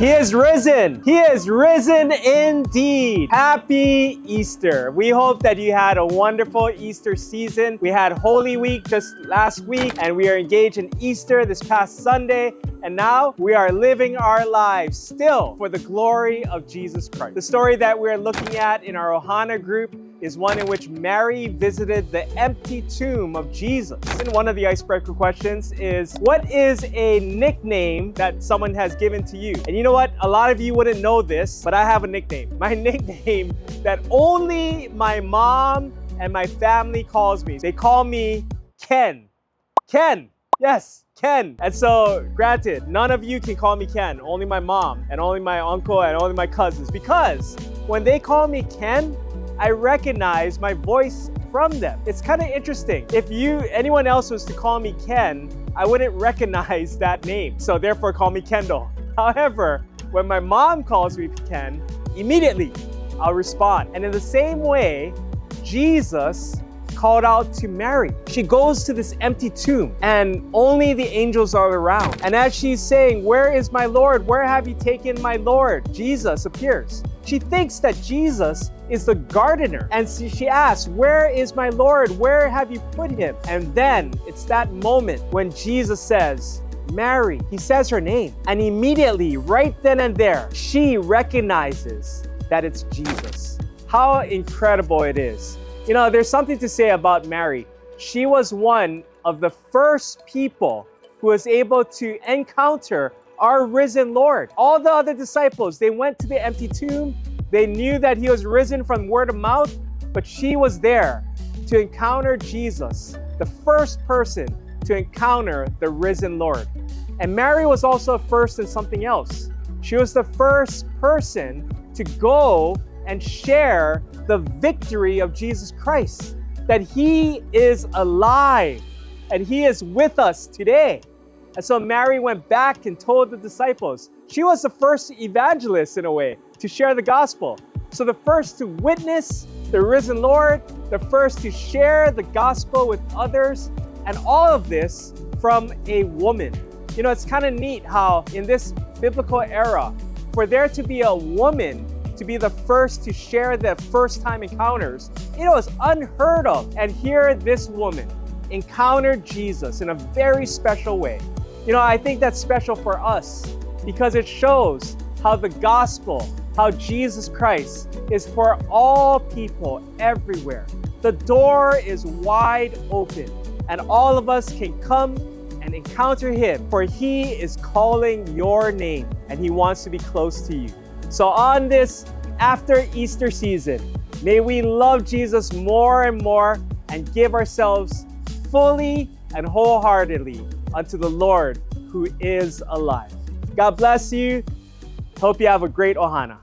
He is risen. He is risen indeed. Happy Easter. We hope that you had a wonderful Easter season. We had Holy Week just last week, and we are engaged in Easter this past Sunday. And now we are living our lives still for the glory of Jesus Christ. The story that we're looking at in our Ohana group is one in which Mary visited the empty tomb of Jesus. And one of the icebreaker questions is, what is a nickname that someone has given to you? And you know what? A lot of you wouldn't know this, but I have a nickname. My nickname that only my mom and my family calls me. They call me Ken. Ken. Yes, Ken. And so, granted, none of you can call me Ken. Only my mom and only my uncle and only my cousins. Because when they call me Ken, I recognize my voice from them. It's kind of interesting. If anyone else was to call me Ken, I wouldn't recognize that name. So therefore, call me Kendall. However, when my mom calls me Ken, immediately I'll respond. And in the same way, Jesus called out to Mary. She goes to this empty tomb and only the angels are around. And as she's saying, "Where is my Lord? Where have you taken my Lord?" Jesus appears. She thinks that Jesus is the gardener. And she asks, "Where is my Lord? Where have you put him?" And then it's that moment when Jesus says, "Mary." He says her name. And immediately, right then and there, she recognizes that it's Jesus. How incredible it is. You know, there's something to say about Mary. She was one of the first people who was able to encounter our risen Lord. All the other disciples, they went to the empty tomb. They knew that he was risen from word of mouth, but she was there to encounter Jesus, the first person to encounter the risen Lord. And Mary was also first in something else. She was the first person to go and share the victory of Jesus Christ, that he is alive and he is with us today. And so Mary went back and told the disciples. She was the first evangelist in a way to share the gospel. So the first to witness the risen Lord, the first to share the gospel with others, and all of this from a woman. You know, it's kind of neat how in this biblical era, for there to be a woman to be the first to share the first time encounters, it was unheard of. And here this woman encountered Jesus in a very special way. You know, I think that's special for us because it shows how the gospel, how Jesus Christ is for all people everywhere. The door is wide open and all of us can come and encounter him, for he is calling your name and he wants to be close to you. So on this after Easter season, may we love Jesus more and more and give ourselves fully and wholeheartedly unto the Lord who is alive. God bless you. Hope you have a great Ohana.